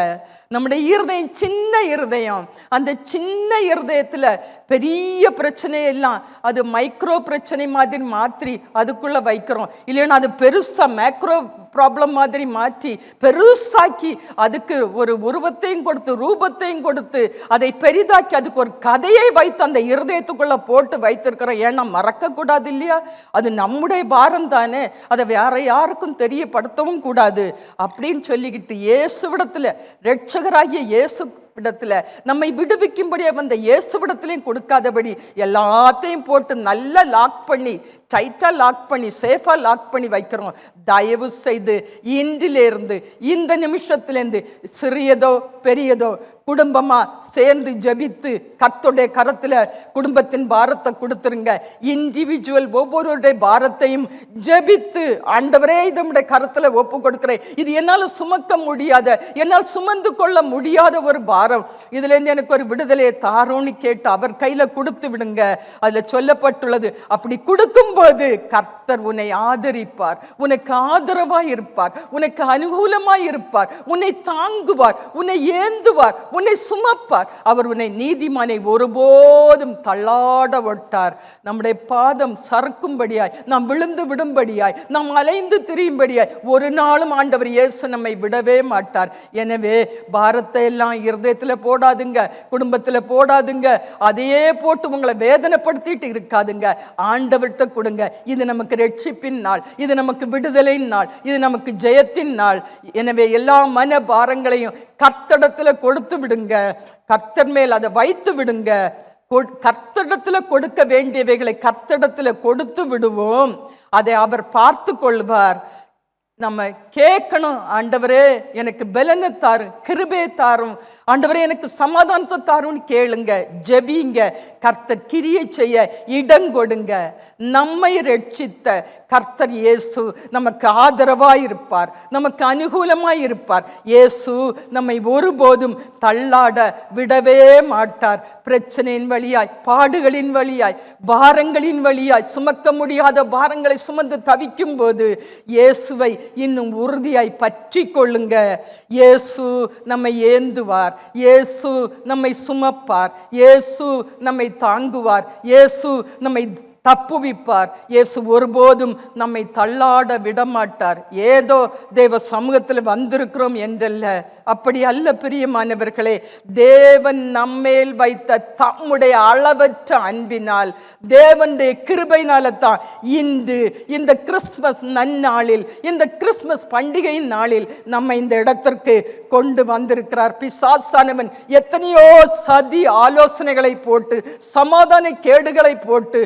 நம்முடைய இருதயம் சின்ன இருதயம். அந்த சின்ன இருதயத்தில் பெரிய பிரச்சனையெல்லாம் அது மைக்ரோ பிரச்சனை மாதிரி மாற்றி அதுக்குள்ளே வைக்கிறோம். இல்லைன்னா அது பெருசாக மேக்ரோ ப்ராப்ளம் மாதிரி மாற்றி பெருசாக்கி அதுக்கு ஒரு உருவத்தையும் கொடுத்து ரூபத்தையும் கொடுத்து அதை பெரிதாக்கி அதுக்கு ஒரு கதையை வைத்து அந்த இருதயத்துக்குள்ளே போட்டு வைத்திருக்கிறோம். ஏன்னா மறக்கக்கூடாது இல்லையா? அது நம்முடைய பாரம் தானே, அதை வேற யாருக்கும் தெரியப்படுத்தவும் கூடாது அப்படின்னு சொல்லிக்கிட்டு இயேசுவிடத்தில் ரட்சகராகிய இயேசு இடத்துல நம்மை விடுவிக்கும்படியா வந்த இயேசுவிடத்திலையும் கொடுக்காதபடி எல்லாத்தையும் போட்டு நல்லா லாக் பண்ணி, டைட்டா லாக் பண்ணி, சேஃபா லாக் பண்ணி வைக்கிறோம். தயவு செய்து இன்றிலிருந்து இந்த நிமிஷத்திலேருந்து சிறியதோ பெரியதோ குடும்பமா சேர்ந்து ஜபித்து கர்த்தருடைய கரத்துல குடும்பத்தின் பாரத்தை கொடுத்துருங்க. இண்டிவிஜுவல் ஒவ்வொருடைய பாரத்தையும் ஜபித்து, ஆண்டவரே இதனுடைய கரத்துல ஒப்பு கொடுக்கிறேன், இது என்னால் சுமக்க முடியாத, என்னால் சுமந்து கொள்ள முடியாத ஒரு பாரம், இதுல இருந்து எனக்கு ஒரு விடுதலையை தாரோன்னு கேட்டு அவர் கையில கொடுத்து விடுங்க. அதுல சொல்லப்பட்டுள்ளது, அப்படி கொடுக்கும்போது கர்த்தர் உன்னை ஆதரிப்பார், உனக்கு ஆதரவாய் இருப்பார், உனக்கு அனுகூலமாய் இருப்பார், உன்னை தாங்குவார், உன்னை ஏந்துவார், உன்னை சுமப்பார். அவர் உன்னை நீதிமானை ஒருபோதும் தள்ளாட ஒட்டார். நம்முடைய பாதம் சறுக்கும்படியாய், நாம் விழுந்து விடும்படியாய், நாம் அலைந்து திரியும்படியாய் ஒரு நாளும் ஆண்டவர் இயேசு நம்மை விடவே மாட்டார். எனவே பாரத்தை எல்லாம் இருதயத்தில் போடாதுங்க, குடும்பத்தில் போடாதுங்க, அதையே போட்டு உங்களை வேதனைப்படுத்திட்டு இருக்காதுங்க. ஆண்டவர்கிட்ட கொடுங்க. இது நமக்கு ரட்சிப்பின் நாள், இது நமக்கு விடுதலையின் நாள், இது நமக்கு ஜெயத்தின் நாள். எனவே எல்லா மன பாரங்களையும் கர்த்தரிடத்தில் கொடுத்து விடுங்க. கர்த்தர் மேல் அதை வைத்து விடுங்க. கர்த்தரிடத்தில் கொடுக்க வேண்டியவைகளை கர்த்தரிடத்தில் கொடுத்து விடுவோம். அதை அவர் பார்த்து கொள்வார். நம்ம கேட்கணும், ஆண்டவரே எனக்கு பலனை தாரும், கிருபை தாரும், ஆண்டவரே எனக்கு சமாதானத்தை தாரும்னு கேளுங்க, ஜெபிங்க. கர்த்தர் கிரியை செய்ய இடம் கொடுங்க. நம்மை ரட்சித்த கர்த்தர் இயேசு நமக்கு ஆதரவாய் இருப்பார், நமக்கு அனுகூலமாய் இருப்பார். இயேசு நம்மை ஒருபோதும் தள்ளாட விடவே மாட்டார். பிரச்சனையின் வழியாய், பாடுகளின் வழியாய், பாரங்களின் வழியாய், சுமக்க முடியாத பாரங்களை சுமந்து தவிக்கும் போது இயேசுவை இன்னும் உறுதியாய் பற்றி கொள்ளுங்க. இயேசு நம்மை ஏந்துவார், இயேசு நம்மை சுமப்பார், இயேசு நம்மை தாங்குவார், இயேசு நம்மை தப்புவிப்பார். இயேசு ஒருபோதும் நம்மை தள்ளாட விடமாட்டார். ஏதோ தேவ சமூகத்தில் வந்திருக்கிறோம் என்றல்ல, அப்படி அல்ல பிரியமானவர்களே. தேவன் நம்மேல் வைத்த தம்முடைய அளவற்ற அன்பினால், தேவனுடைய கிருபையினால தான் இன்று இந்த கிறிஸ்மஸ் நன்னாளில், இந்த கிறிஸ்மஸ் பண்டிகையின் நாளில் நம்மை இந்த இடத்திற்கு கொண்டு வந்திருக்கிறார். பிசாசானவன் எத்தனையோ சதி ஆலோசனைகளை போட்டு, சமாதான கேடுகளை போட்டு,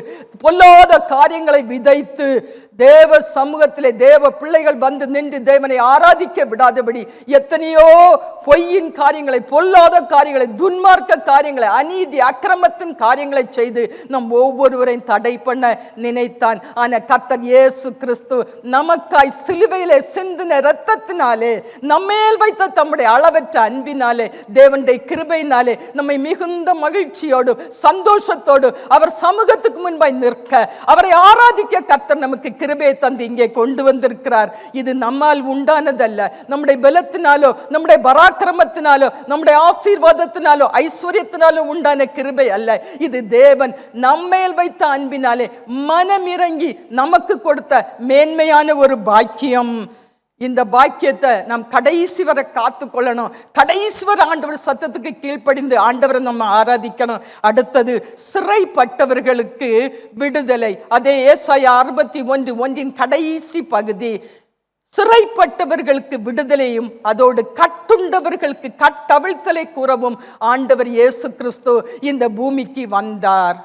பொல்லாத காரியங்களை விதைத்து, தேவ சமூகத்திலே தேவ பிள்ளைகள் வந்து நின்று தேவனை ஆராதிக்க விடாதபடி எத்தனையோ பொய்யின் காரியங்களை, பொல்லாத காரியங்களை, துன்மார்க்க காரியங்களை, அநீதி அக்கிரமத்தின் காரியங்களை செய்து நம் ஒவ்வொருவரையும் தடை பண்ண நினைத்தான். ஆனா கர்த்தர் இயேசு கிறிஸ்து நமக்காய் சிலுவையிலே சிந்தின இரத்தத்தினாலே, நம்மேல் வைத்த தம்முடைய அளவற்ற அன்பினாலே, தேவனுடைய கிருபையினாலே நம்மை மிகுந்த மகிழ்ச்சியோடு சந்தோஷத்தோடு அவர் சமூகத்துக்கு முன்பாய் நிற்க, அவரை ஆராதிக்க கர்த்தர் நமக்கு கிருபையை தந்து இங்கே கொண்டு வந்திருக்கிறார். இது நம்மால் உண்டானதல்ல, நம்முடைய பலத்தினாலோ, நம்முடைய பராக்கிரமத்தினாலோ, நம்முடைய ஆசீர்வாதத்தினாலோ, ஐஸ்வர்யத்தினாலோ உண்டான கிருபை அல்ல. இது தேவன் நம்மேல் வைத்த அன்பினாலே மனமிறங்கி நமக்கு கொடுத்த மேன்மையான ஒரு பாக்கியம். இந்த பாக்கியத்தை நாம் கடைசி வரை காத்து கொள்ளணும். கடைசி வரை ஆண்டவர் சத்தத்துக்கு கீழ்ப்படிந்து ஆண்டவரை நம்ம ஆராதிக்கணும். அடுத்தது சிறைப்பட்டவர்களுக்கு விடுதலை. அதே ஏசாயா 61:1 கடைசி பகுதி. சிறைப்பட்டவர்களுக்கு விடுதலையும் அதோடு கட்டுண்டவர்களுக்கு கட்டவிழ்த்தலை கூறவும் ஆண்டவர் இயேசு கிறிஸ்து இந்த பூமிக்கு வந்தார்.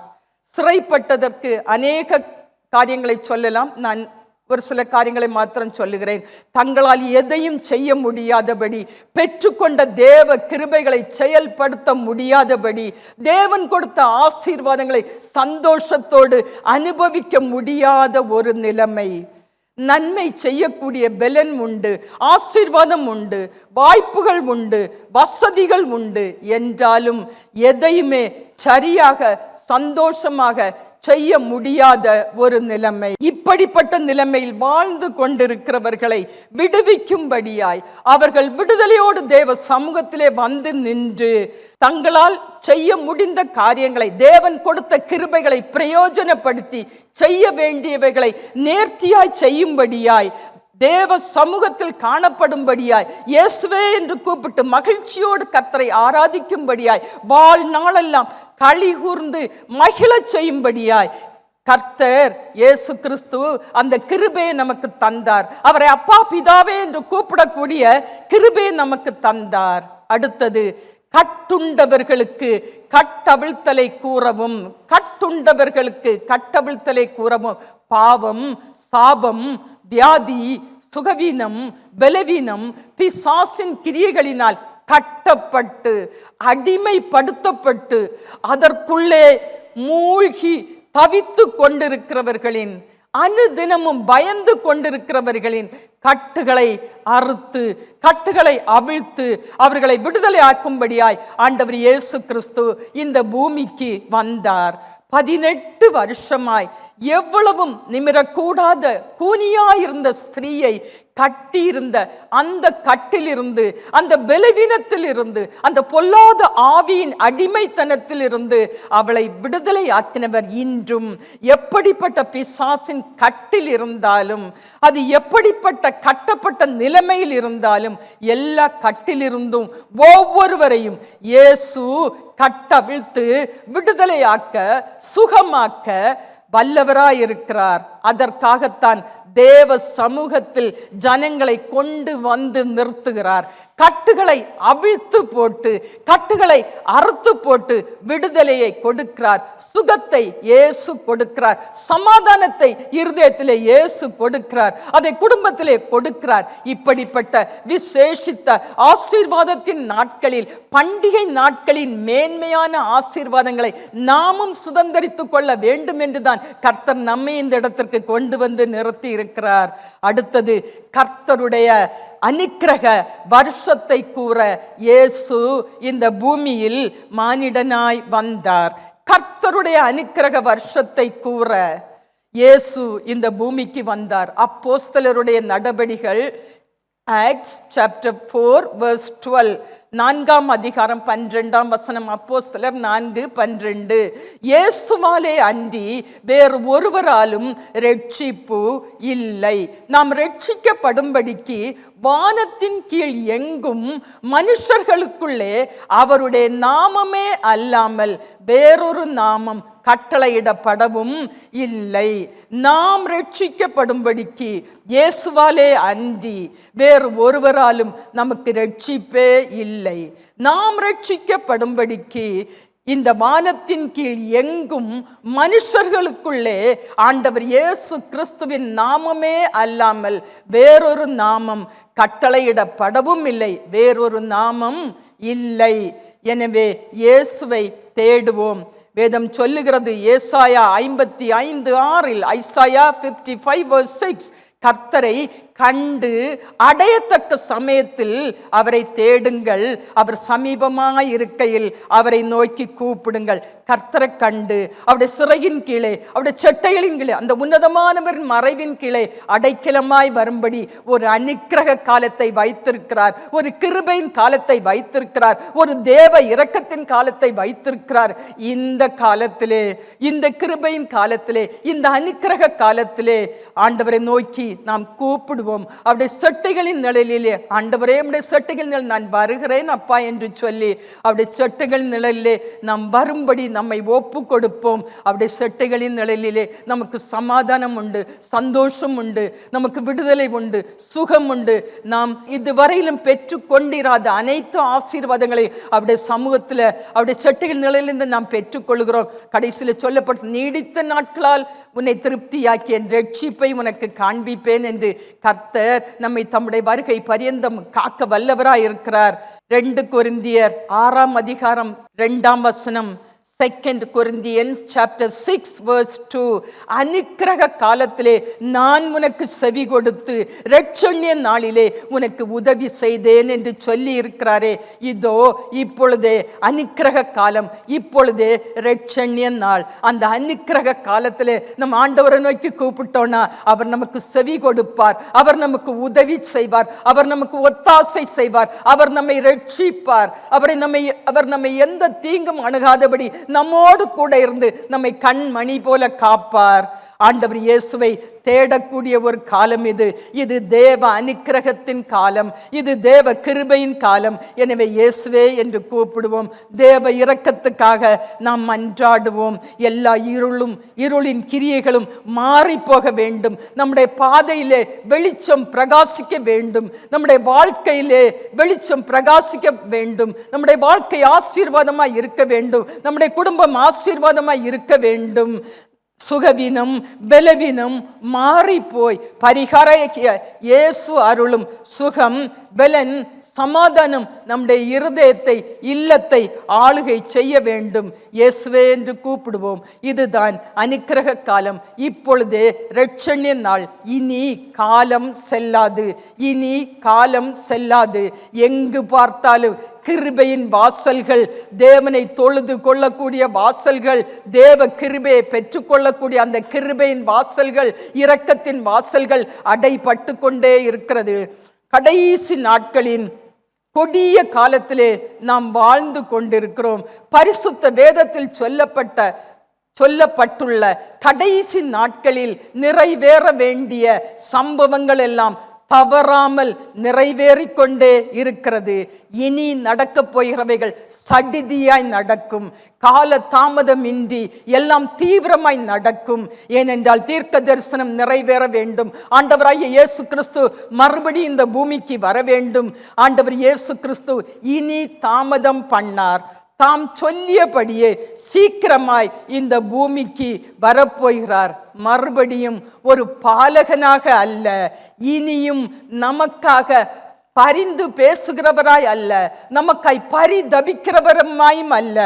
சிறைப்பட்டதற்கு அநேக காரியங்களை சொல்லலாம், நான் ஒரு சில காரியங்களை மாத்திரம் சொல்லுகிறேன். தங்களால் எதையும் செய்ய முடியாதபடி, பெற்றுக்கொண்ட தேவ கிருபைகளை செயல்படுத்த முடியாதபடி, தேவன் கொடுத்த ஆசீர்வாதங்களை சந்தோஷத்தோடு அனுபவிக்க முடியாத ஒரு நிலைமை. நன்மை செய்யக்கூடிய பலன் உண்டு, ஆசீர்வாதம் உண்டு, வாய்ப்புகள் உண்டு, வசதிகள் உண்டு என்றாலும் எதையுமே சரியாக சந்தோஷமாக செய்ய முடியாத ஒரு நிலைமை. இப்படிப்பட்ட நிலைமையில் வாழ்ந்து கொண்டிருக்கிறவர்களை விடுவிக்கும்படியாய் அவர்கள் விடுதலையோடு தேவ சமூகத்திலே வந்து நின்று தங்களால் செய்ய முடிந்த காரியங்களை, தேவன் கொடுத்த கிருபைகளை பிரயோஜனப்படுத்தி செய்ய வேண்டியவைகளை நேர்த்தியாய் செய்யும்படியாய், தேவ சமூகத்தில் காணப்படும்படியாய், இயேசுவே என்று கூப்பிட்டு மகிழ்ச்சியோடு கர்த்தரை ஆராதிக்கும்படியாய், வாழ்நாளெல்லாம் களி கூர்ந்து மகிழச் செய்யும்படியாய் கர்த்தர் இயேசு கிறிஸ்து அந்த கிருபையை நமக்கு தந்தார். அவரை அப்பா பிதாவே என்று கூப்பிடக்கூடிய கிருபையை நமக்கு தந்தார். அடுத்தது கட்டுண்டவர்களுக்கு கட்டவிழ்த்தலை கூறவும், கட்டுண்டவர்களுக்கு கட்டவிழ்த்தலை கூறவும். பாவம், சாபம், வியாதி, சுகவீனம், பலவீனம், பிசாசின் கிரியைகளினால் கட்டப்பட்டு அடிமைப்படுத்தப்பட்டு அதற்குள்ளே மூழ்கி தவித்து கொண்டிருக்கிறவர்களின், அனுதினமும் பயந்து கொண்டிருக்கிறவர்களின் கட்டுகளை அறுத்து, கட்டுகளை அவிழ்த்து அவர்களை விடுதலை ஆக்கும்படியாய் ஆண்டவர் இயேசு கிறிஸ்து இந்த பூமிக்கு வந்தார். 18 வருஷமாய் எவ்வளவும் நிமிரக்கூடாத கூனியாயிருந்த ஸ்திரீயை கட்டியிருந்த அந்த கட்டிலிருந்து, அந்த பலவீனத்தில் இருந்து, அந்த பொல்லாத ஆவியின் அடிமைத்தனத்தில் இருந்து அவளை விடுதலை ஆக்கினவர் இன்றும். எப்படிப்பட்ட பிசாசின் கட்டில் இருந்தாலும், அது எப்படிப்பட்ட கட்டப்பட்ட நிலைமையில் இருந்தாலும், எல்லா கட்டிலிருந்தும் ஒவ்வொருவரையும் இயேசு கட்டவிழ்த்து விடுதலையாக்க, சுகமாக்க, வல்லவராயிருக்கிறார். அதற்காகத்தான் தேவ சமூகத்தில் ஜனங்களை கொண்டு வந்து நிறுத்துகிறார். கட்டுகளை அவிழ்த்து போட்டு, கட்டுகளை அறுத்து போட்டு விடுதலையை கொடுக்கிறார். சுகத்தை இயேசு கொடுக்கிறார். சமாதானத்தை இருதயத்திலே இயேசு கொடுக்கிறார். அதை குடும்பத்திலே கொடுக்கிறார். இப்படிப்பட்ட விசேஷித்த ஆசீர்வாதத்தின் நாட்களில், பண்டிகை நாட்களின் மேன்மையான ஆசீர்வாதங்களை நாமும் சுதந்தரித்துக் கொள்ள வேண்டும் என்றுதான் கர்த்தர் நம்மை இந்த இடத்திற்கு கொண்டு வந்து நிறுத்தி இருக்கிறார். அடுத்தது, கர்த்தருடைய அனுக்கிரக வருஷத்தை கூற இயேசு இந்த பூமியில் மானிடனாய் வந்தார். கர்த்தருடைய அனுக்கிரக வருஷத்தை கூற இயேசு இந்த பூமிக்கு வந்தார். அப்போஸ்தலருடைய நடபடிகள் Acts chapter 4 verse 12, 4ஆம் அதிகாரம் 12ஆம் வசனம். அப்போஸ்தலர் 4:12. இயேசுவாலே அன்றி வேறு ஒருவராலும் ரட்சிப்பு இல்லை. நாம் ரட்சிக்கப்படும்படிக்கு வானத்தின் கீழ் எங்கும் மனுஷர்களுக்குள்ளே அவருடைய நாமமே அல்லாமல் வேறொரு நாமம் கட்டளையிடப்படவும் இல்லை. நாம் ரட்சிக்கப்படும்படிக்கு இயேசுவாலே அன்றி வேறு ஒருவராலும் நமக்கு ரட்சிப்பே இல்லை. நாம் ரட்சிக்கப்படும்படிக்கு இந்த வானத்தின் கீழ் எங்கும் மனுஷர்களுக்குள்ளே ஆண்டவர் இயேசு கிறிஸ்துவின் நாமமே அல்லாமல் வேறொரு நாமம் கட்டளையிடப்படவும் இல்லை. வேறொரு நாமம் இல்லை. எனவே இயேசுவை தேடுவோம். வேதம் சொல்லுகிறது, ஏசாயா 55:6, ஐசாயா 55:6, கர்த்தரை கண்டு அடையத்தக்க சமயத்தில் அவரை தேடுங்கள், அவர் சமீபமாய் இருக்கையில் அவரை நோக்கி கூப்பிடுங்கள். கர்த்தரை கண்டு அவருடைய சிறையின் கீழே, அவருடைய செட்டைகளின் கீழே, அந்த உன்னதமானவரின் மறைவின் கீழே அடைக்கலமாய் வரும்படி ஒரு அனுக்கிரக காலத்தை வைத்திருக்கிறார். ஒரு கிருபையின் காலத்தை வைத்திருக்கிறார். ஒரு தேவ இரக்கத்தின் காலத்தை வைத்திருக்கிறார். இந்த காலத்திலே, இந்த கிருபையின் காலத்திலே, இந்த அனுக்கிரக காலத்திலே ஆண்டவரை நோக்கி நாம் கூப்பிடுவோம். அவருடைய செட்டைகளின் நிழலிலே, ஆண்டவரே உம்முடைய செட்டைகளின் நிழல் நான் வருகிறேன் அப்பா என்று சொல்லி அவருடைய செட்டைகளின் நிழலிலே நாம் வரும்படி நம்மை ஒப்பு கொடுப்போம். அவருடைய செட்டைகளின் நிழலிலே நமக்கு சமாதானம் உண்டு, சந்தோஷம் உண்டு, நமக்கு விடுதலை உண்டு, சுகம் உண்டு. நாம் இதுவரையிலும் பெற்று கொண்டிராத அனைத்து ஆசீர்வாதங்களை அவருடைய சமூகத்தில், அவருடைய செட்டைகள் நிழலிலிருந்து நாம் பெற்றுக்கொள்கிறோம். கடைசியில் சொல்லப்பட்ட நீடித்த நாட்களால் உன்னை திருப்தியாக்கி என் ரட்சிப்பை உனக்கு காண்பிப்பேன் என்று கர்த்தர் நம்மை தம்முடைய வருகை பரியந்தம் காக்க வல்லவராய் இருக்கிறார். 2 கொரிந்தியர் 6ஆம் அதிகாரம் 2ஆம் வசனம். 2 Corinthians chapter 6 verse 2, அனுக்கிரக காலத்திலே நான் உனக்கு செவி கொடுத்து இரட்சணிய நாளிலே உனக்கு உதவி செய்தேன் என்று சொல்லி இருக்கிறாரே. இதோ இப்பொழுதே அனுக்கிரக காலம், இப்பொழுதே இரட்சணிய நாள். அந்த அனுக்கிரக காலத்திலே நம்ம ஆண்டவரை நோக்கி கூப்பிட்டோன்னா அவர் நமக்கு செவி கொடுப்பார், அவர் நமக்கு உதவி செய்வார், அவர் நமக்கு ஒத்தாசை செய்வார், அவர் நம்மை ரட்சிப்பார், அவர் நம்மை எந்த தீங்கும் அணுகாதபடி நம்மோடு கூட இருந்து நம்மை கண்மணி போல காப்பார். ஆண்டவர் இயேசுவை தேடக்கூடிய ஒரு காலம் இது. இது தேவ அனுக்கிரகத்தின் காலம், இது தேவ கிருபையின் காலம். எனவே இயேசுவே என்று கூப்பிடுவோம். தேவ இரக்கத்துக்காக நாம் மன்றாடுவோம். எல்லா இருளின் கிரியைகளும் மாறி போக வேண்டும். நம்முடைய பாதையிலே வெளிச்சம் பிரகாசிக்க வேண்டும். நம்முடைய வாழ்க்கையிலே வெளிச்சம் பிரகாசிக்க வேண்டும். நம்முடைய வாழ்க்கை ஆசீர்வாதமாய் இருக்க வேண்டும். நம்முடைய குடும்பம் ஆசீர்வாதமாய் இருக்க வேண்டும். சுகவீனம், பலவீனம் மாறி போய் பரிகார இயேசு அருளும் சுகம், பலன், சமாதானம் நம்முடைய இருதயத்தை, இல்லத்தை ஆளுகை செய்ய வேண்டும். இயேசுவே என்று கூப்பிடுவோம். இதுதான் அனுக்கிரக காலம். இப்பொழுதே இரட்சணிய நாள். இனி காலம் செல்லாது, இனி காலம் செல்லாது. எங்கு பார்த்தாலும் கிருபையின் வாசல்கள், தேவனை தொழுது கொள்ளக்கூடிய வாசல்கள், தேவ கிருபையை பெற்றுக்கொள்ளக்கூடிய அந்த கிருபையின் வாசல்கள், இரக்கத்தின் வாசல்கள் அடைபட்டு கொண்டே இருக்கிறது. கடைசி நாட்களின் கொடிய காலத்திலே நாம் வாழ்ந்து கொண்டிருக்கிறோம். பரிசுத்த வேதத்தில் சொல்லப்பட்டுள்ள கடைசி நாட்களில் நிறைவேற வேண்டிய சம்பவங்கள் எல்லாம் தவறாமல் நிறைவேறிக்கொண்டே இருக்கிறது. இனி நடக்கப் போகிறவைகள் சடிதியாய் நடக்கும். கால தாமதமின்றி எல்லாம் தீவிரமாய் நடக்கும். ஏனென்றால் தீர்க்க தரிசனம் நிறைவேற வேண்டும். ஆண்டவராகிய இயேசு கிறிஸ்து மறுபடி இந்த பூமிக்கு வர வேண்டும். ஆண்டவர் இயேசு கிறிஸ்து இனி தாமதம் பண்ணார். தாம் சொல்லியபடியே சீக்கிரமாய் இந்த பூமிக்கு வரப்போகிறார். மறுபடியும் ஒரு பாலகனாக அல்ல, இனியும் நமக்காக பரிந்து பேசுகிறவராய் அல்ல, நமக்காய் பரிதபிக்கிறவருமாயும் அல்ல.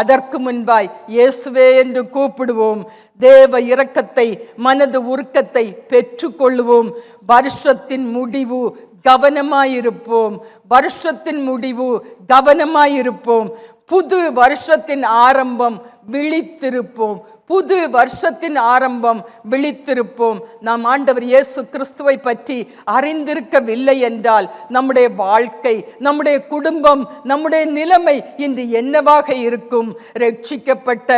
அதற்கு முன்பாய் இயேசுவே என்று கூப்பிடுவோம். தேவ இரக்கத்தை, மனது உருக்கத்தை பெற்றுக்கொள்வோம். வருஷத்தின் முடிவு கவனமாயிருப்போம். வருஷத்தின் முடிவு கவனமாயிருப்போம். புது வருஷத்தின் ஆரம்பம் விழித்திருப்போம். புது வருஷத்தின் ஆரம்பம் விழித்திருப்போம். நாம் ஆண்டவர் இயேசு கிறிஸ்துவை பற்றி அறிந்திருக்கவில்லை என்றால் நம்முடைய வாழ்க்கை, நம்முடைய குடும்பம், நம்முடைய நிலைமை இன்று என்னவாக இருக்கும்? ரட்சிக்கப்பட்ட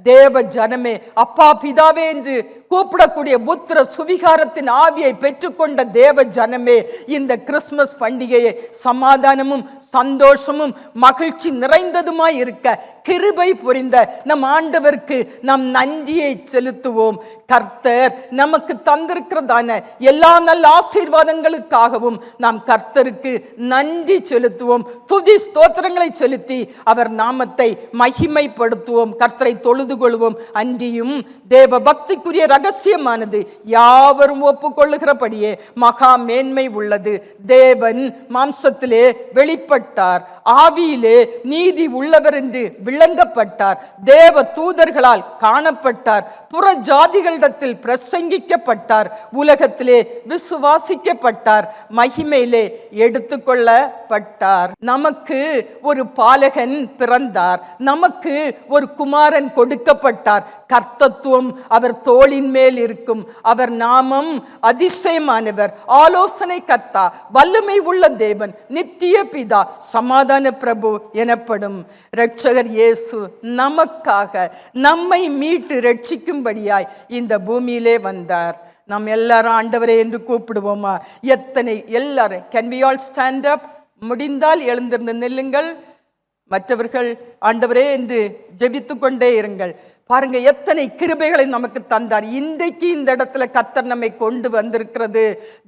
தேவ ஜனமே, அப்பா பிதாவே என்று கூப்பிடக்கூடிய புத்திர சுவிகாரத்தின் ஆவியை பெற்றுக்கொண்ட தேவ ஜனமே, இந்த கிறிஸ்துமஸ் பண்டிகையை சமாதானமும் சந்தோஷமும் மகிழ்ச்சி நிறைந்ததுமாய் இருக்க கிருபை புரிந்த நம் ஆண்டவருக்கு நாம் நன்றியை செலுத்துவோம். கர்த்தர் நமக்கு தந்திருக்கிறதான எல்லா நல்ல ஆசீர்வாதங்களுக்காகவும் நாம் கர்த்தருக்கு நன்றி செலுத்துவோம். துதி ஸ்தோத்திரங்களை செலுத்தி அவர் நாமத்தை மகிமைப்படுத்துவோம். கர்த்தரை தொழுது கொள்வோம். அன்றியும் தேவ பக்திக்குரிய ரகசியமானது யாவரும் ஒப்புக்கொள்ளுகிறபடியே மகா மேன்மை உள்ளது. தேவன் மாம்சத்திலே வெளிப்பட்டார், ஆவியிலே நீதி உள்ளவர் என்று விளங்கப்பட்டார், தேவ தூதர்களால் காணப்பட்டார், புற ஜாதிகளிடத்தில் பிரசங்கிக்கப்பட்டார், உலகத்திலே விசுவாசிக்கப்பட்டார், மகிமையிலே எடுத்துக்கொள்ளப்பட்டார். நமக்கு ஒரு பாலகன் பிறந்தார், நமக்கு ஒரு குமாரன் கொடுக்கப்பட்டார். கர்த்தத்துவம் அவர் தோளின் மேல் இருக்கும். அவர் நாமம் அதிசயமானவர், ஆலோசனை கர்த்தா, வல்லமை உள்ள தேவன், நித்திய பிதா, சமாதான பிரபு எனப்படும். இரட்சகர் இயேசு நமக்காக நம்மை மீட்டு ரட்சிக்கும்படியாய் இந்த பூமியிலே வந்தார். நாம் எல்லாரும் ஆண்டவரே என்று கூப்பிடுவோமா? எத்தனை எல்லாரும் can we all stand up? முடிந்தால் எழுந்திருந்து நில்லுங்கள். மற்றவர்கள் ஆண்டவரே என்று ஜெபித்து கொண்டே இருங்கள். பாருங்க, எத்தனை கிருபைகளை நமக்கு தந்தார். இன்றைக்கு இந்த இடத்துல கர்த்தர் நம்மை கொண்டு வந்திருக்கிறது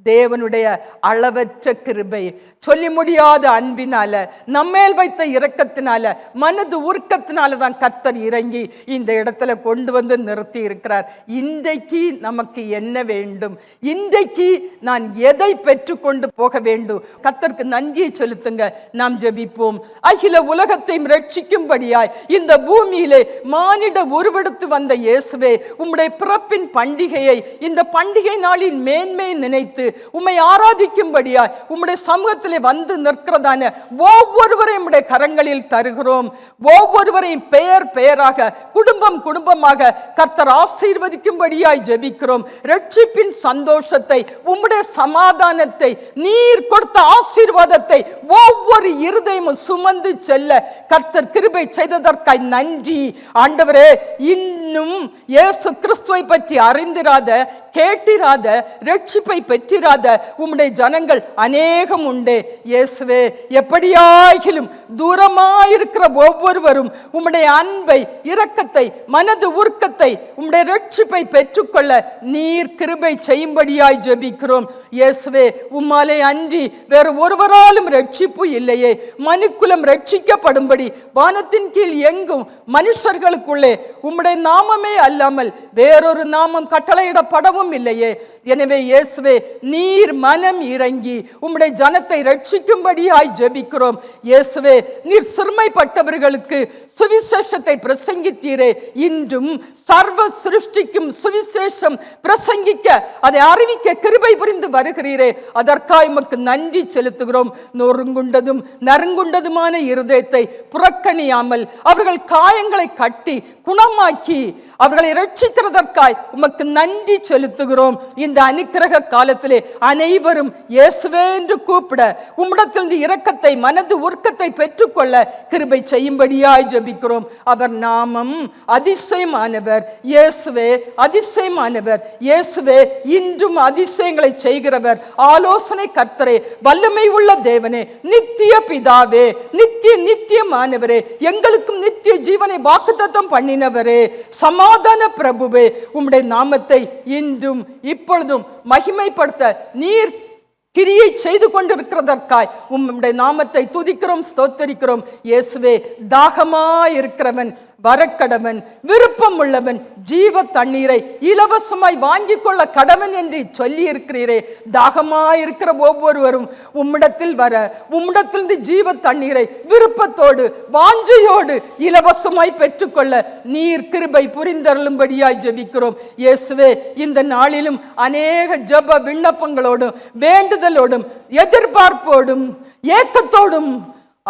தேவனுடைய அளவற்ற கிருபை, சொல்லி முடியாத அன்பினால, நம்மேல் வைத்த இரக்கத்தினால, மனது உருக்கத்தினால தான் கர்த்தர் இறங்கி இந்த இடத்துல கொண்டு வந்து நிறுத்தி இருக்கிறார். இன்றைக்கு நமக்கு என்ன வேண்டும்? இன்றைக்கு நான் எதை பெற்றுக்கொண்டு போக வேண்டும்? கர்த்தருக்கு நன்றியை செலுத்துங்க. நாம் ஜெபிப்போம். அகில உலகத்தையும் ரட்சிக்கும்படியாய் இந்த பூமியிலே மானிட உருவெடுத்து வந்த இயேசுவே, உம்முடைய பிறப்பின் பண்டிகையை, இந்த பண்டிகை நாளின் மேன்மையை நினைத்து உம்மை ஆராதிக்கும்படியாய் உம்முடைய சமூகத்திலே வந்து நிற்கிறதான ஒவ்வொருவரையும் உம்முடைய கரங்களில் தருகிறோம். ஒவ்வொருவரையும் பெயர் பெயராக, குடும்பம் குடும்பமாக கர்த்தர் ஆசீர்வதிக்கும்படியாய் ஜெபிக்கிறோம். ரட்சிப்பின் சந்தோஷத்தை, உம்முடைய சமாதானத்தை, நீர் கொடுத்த ஆசீர்வாதத்தை ஒவ்வொரு இருதயமும் சுமந்து செல்ல கர்த்தர் கிருபை செய்ததற்காய் நன்றி. ஆண்டவரே, இன்னும் இயேசு கிறிஸ்துவை பற்றி அறிந்திராத, கேட்டிராத, ரட்சிப்பை பெற்றிராத உம்முடைய ஜனங்கள் அநேகம் உண்டே. இயேசுவே, எப்படியாகிலும் தூரமாயிருக்கிற ஒவ்வொருவரும் உம்முடைய அன்பை, இரக்கத்தை, மனது உருக்கத்தை, உம்முடைய ரட்சிப்பை பெற்றுக்கொள்ள நீர் கிருபை செய்யும்படியாய் ஜெபிக்கிறோம். இயேசுவே, உம்மாலே அன்றி வேறு ஒருவராலும் ரட்சிப்பு இல்லையே. மனுக்குலம் ரட்சிக்கப்படும்படி வானத்தின் கீழ் எங்கும் மனுஷர்களுக்குள்ளே உம்முடைய நாமமே அல்லாமல் வேறொரு நாமம் கட்டளையிடப்படவும் இல்லையே. எனவே இயேசுவே, நீர் மனம் இறங்கி உம்முடைய ஜனத்தை ரட்சிக்கும்படியாய் ஜெபிக்கிறோம். இயேசுவே, நீர் சிறுமைப்பட்டவர்களுக்கு சுவிசேஷத்தை பிரசங்கித்தீரே. இன்றும் சர்வ சிருஷ்டிக்கும் சுவிசேஷம் பிரசங்கிக்க, அதை அறிவிக்க கிருபை புரிந்து வருகிறீரே. அதற்காய் உமக்கு நன்றி செலுத்துகிறோம். நொறுங்குண்டதும் நறுங்குண்டதுமான இருதயத்தை புறக்கணியாமல் அவர்கள் காயங்களை கட்டி குணமாக்கி அவர்களை ரட்சிக்கிறதற்காய் உமக்கு நன்றி செலுத்து செலுத்துகிறோம். இந்த அனுக்கிரக காலத்திலே அனைவரும் இயேசுவே என்று கூப்பிட, உம்மிடத்திலிருந்து இரக்கத்தை, மனது உருக்கத்தை பெற்றுக்கொள்ள கிருபை செய்யும்படியாய் ஜெபிக்கிறோம். அவர் நாமம் அதிசயமானவர். இயேசுவே அதிசயமானவர். இயேசுவே இன்றும் அதிசயங்களை செய்கிறவர். ஆலோசனை கர்த்தரே, வல்லமை உள்ள தேவனே, நித்திய பிதாவே, நித்தியமானவரே, எங்களுக்கும் நித்திய ஜீவனை வாக்குத்தத்தம் பண்ணினவரே, சமாதான பிரபுவே, உம்முடைய நாமத்தை இன்றும் இப்பொழுதும் மகிமைப்படுத்த நீர் கிரியை செய்து கொண்டிருக்கிறதற்காய் உம்முடைய நாமத்தை துதிக்கிறோம், ஸ்தோத்தரிக்கிறோம். இயேசுவே, தாகமாயிருக்கிறவன் வரக்கடவன், விருப்பம் உள்ளவன் ஜீவ தண்ணீரை இலவசமாய் வாங்கிக் கொள்ள கடவன் என்று சொல்லி இருக்கிறீரே. தாகமாயிருக்கிற ஒவ்வொருவரும் உம்மிடத்தில் வர, உம்மிடத்திலிருந்து ஜீவ தண்ணீரை விருப்பத்தோடு வாஞ்சையோடு இலவசமாய் பெற்றுக்கொள்ள நீர் கிருபை புரிந்தருளும்படியாய் ஜெபிக்கிறோம். இயேசுவே, இந்த நாளிலும் அநேக ஜெப விண்ணப்பங்களோடும் வேண்டுதலோடும் எதிர்பார்ப்போடும் ஏக்கத்தோடும்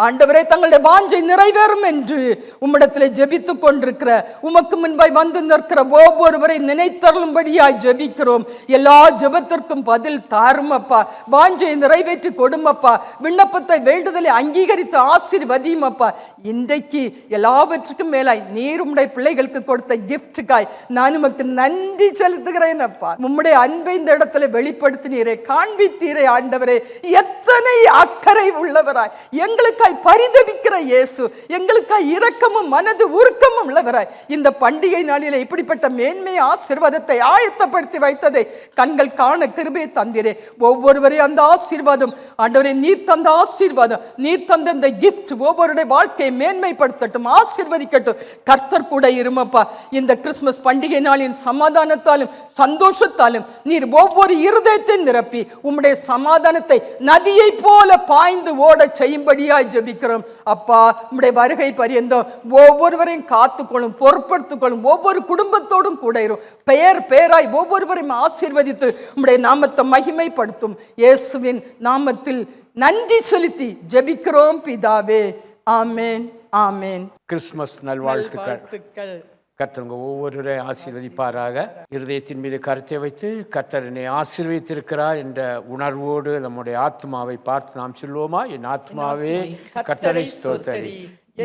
ஆண்டவரே தங்களுடைய வாஞ்சை நிறைவேறும் என்று உம்மிடத்தில் ஜெபித்துக் கொண்டிருக்கிற, உமக்கு முன்பாய் வந்து நிற்கிற ஒவ்வொருவரை நினைத்தருளும்படியாய் ஜெபிக்கிறோம். எல்லா ஜெபத்திற்கும் பதில் தாருமப்பா. வாஞ்சை நிறைவேற்றி கொடுமப்பா. விண்ணப்பத்தை வேண்டுதலை அங்கீகரித்து ஆசீர்வதியுமப்பா. இன்றைக்கு எல்லாவற்றுக்கும் மேலாய் நீர் உம்முடைய பிள்ளைகளுக்கு கொடுத்த கிஃப்டுக்காய் நான் உமக்கு நன்றி செலுத்துகிறேன் அப்பா. உம்முடைய அன்பை இந்த இடத்துல வெளிப்படுத்தினீரே, காண்பித்தீரே. ஆண்டவரே, எத்தனை அக்கறை உள்ளவராய், எங்களுக்காய் பரிதவிக்கிற இயேசு, எங்களுக்காய் இரக்கமும் மனது உருக்கமும் உள்ளவராய் இந்த பண்டிகை நாளிலே இப்படிப்பட்ட மேன்மை ஆசீர்வாதத்தை ஆயத்தப்படுத்தி வைத்ததை கண்கள் காண கிருபை தந்தீரே. ஒவ்வொருவரையும் அந்த ஆசீர்வாதம் ஆண்டவரே, நீர் தந்த ஆசீர்வாதம், நீர் தந்த இந்த கிஃப்ட் ஒவ்வொருடைய வாழ்க்கையை மேன்மைப்படுத்தட்டும், ஆசீர்வதிக்கட்டும். கர்த்தர் கூட இருமப்பா. இந்த கிறிஸ்துமஸ் பண்டிகை நாளின் சமாதானத்தாலும் சந்தோஷத்தாலும் நீர் ஒவ்வொரு இருதயத்தை நிரப்பி உம்முடைய சமாதானத்தை நதியை போல பாய்ந்து ஓட செய்யும்படியாய் ஜெபிக்கிறோம் அப்பா. உம்முடைய வருகை பரியந்தம் ஒவ்வொருவரையும் காத்துக்கொள்ளும், பொறுப்படுத்திக்கொள்ளும். ஒவ்வொரு குடும்பத்தோடும் கூட இரும். பெயர் பெயராய் ஒவ்வொருவரையும் ஆசீர்வதித்து உம்முடைய நாமத்தை மகிமைப்படுத்தும். இயேசுவின் நாமத்தில் நன்றி செலுத்தி ஜெபிக்கிறோம் பிதாவே. ஆமேன், ஆமேன். கிறிஸ்துமஸ் நல்வாழ்த்துக்கள். கர்த்தர் உங்கள் ஒவ்வொருவரையும் ஆசீர்வதிப்பாராக. இருதயத்தின் மீது கருத்தை வைத்து கர்த்தர் என்னை ஆசீர்வதித்திருக்கிறார் என்ற உணர்வோடு நம்முடைய ஆத்மாவை பார்த்து நாம் சொல்லுவோமா? என் ஆத்மாவே கர்த்தரை ஸ்தோத்தரி,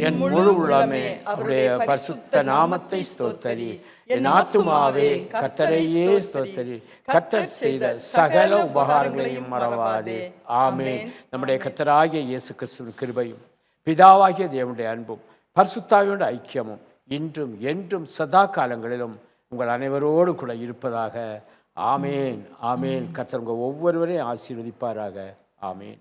என் முழு உள்ளமே அவருடைய பரிசுத்த நாமத்தை ஸ்தோத்தரி. என் ஆத்மாவே கர்த்தரையே ஸ்தோத்தரி, கர்த்தர் செய்த சகல உபகாரங்களையும் மறவாதே. ஆமேன். நம்முடைய கர்த்தராகிய இயேசு கிறிஸ்துவின் கிருபையும் பிதாவாகிய தேவனுடைய அன்பும் பரிசுத்தாவியோட ஐக்கியமும் இன்றும் என்றும் சதா காலங்களிலும் உங்கள் அனைவரோடும் கூட இருப்பதாக. ஆமேன், ஆமேன். கர்த்தர் உங்கள் ஒவ்வொருவரையும் ஆசீர்வதிப்பாராக. ஆமேன்.